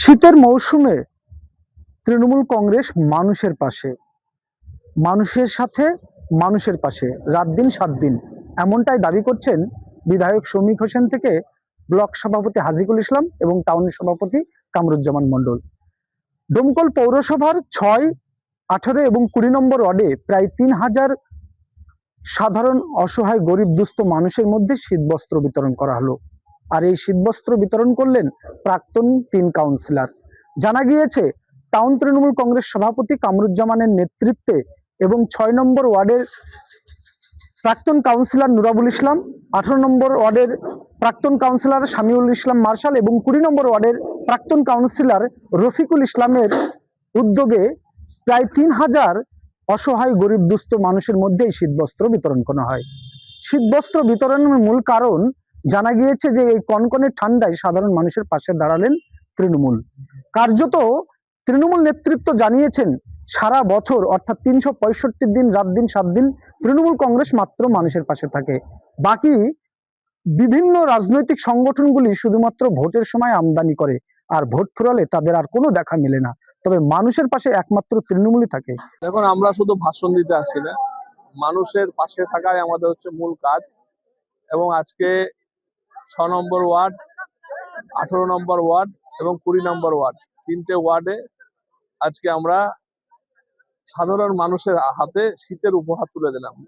শীতের মৌসুমে তৃণমূল কংগ্রেস মানুষের পাশে, মানুষের সাথে, মানুষের পাশে, রাত দিন 7 দিন, এমনটাই দাবি করছেন বিধায়ক শৌমিক হোসেন থেকে ব্লক সভাপতি হাজিকুল ইসলাম এবং টাউন সভাপতি কামরুজ্জামান মণ্ডল। ডোমকল পৌরসভার 6, 18 এবং 20 নম্বর ওয়ার্ডে প্রায় 3000 সাধারণ অসহায় গরিব দুস্থ মানুষের মধ্যে শীতবস্ত্র বিতরণ করা হলো। আর এই শীতবস্ত্র বিতরণ করলেন প্রাক্তন 3 কাউন্সিলর। জানা গিয়েছে টাউন তৃণমূল কংগ্রেস সভাপতি কামরুজ্জামানের নেতৃত্বে এবং 6 নম্বর ওয়ার্ডের প্রাক্তন কাউন্সিলর নুরাবুল ইসলাম, 18 নম্বর ওয়ার্ডের প্রাক্তন কাউন্সিলর শামিউল ইসলাম মার্শাল এবং 20 নম্বর ওয়ার্ডের প্রাক্তন কাউন্সিলর রফিকুল ইসলামের উদ্যোগে প্রায় 3000 অসহায় গরিব দুস্থ মানুষের মধ্যে এই শীতবস্ত্র বিতরণ করা হয়। শীতবস্ত্র বিতরণের মূল কারণ জানা গিয়েছে যে এই কনকনে ঠান্ডায় সাধারণ মানুষের পাশে দাঁড়ালেন তৃণমূল। কার্যত তৃণমূল নেতৃত্ব জানিয়েছেন সারা বছর অর্থাৎ 365 দিন রাত দিন 7 দিন তৃণমূল কংগ্রেস মাত্র মানুষের পাশে থাকে। বাকি বিভিন্ন রাজনৈতিক সংগঠনগুলি শুধুমাত্র ভোটের সময় আমদানি করে, আর ভোট ফুরালে তাদের আর কোনো দেখা মেলে না। তবে মানুষের পাশে একমাত্র তৃণমূলই থাকে। দেখুন, আমরা শুধু ভাষণ দিতে আসি না, মানুষের পাশে থাকাই আমাদের হচ্ছে মূল কাজ। এবং আজকে 6 নম্বর ওয়ার্ড, 18 নম্বর ওয়ার্ড এবং 20 নম্বর ওয়ার্ড, 3টে ওয়ার্ডে আজকে আমরা সাধারণ মানুষের হাতে শীতের উপহার তুলে দিলাম।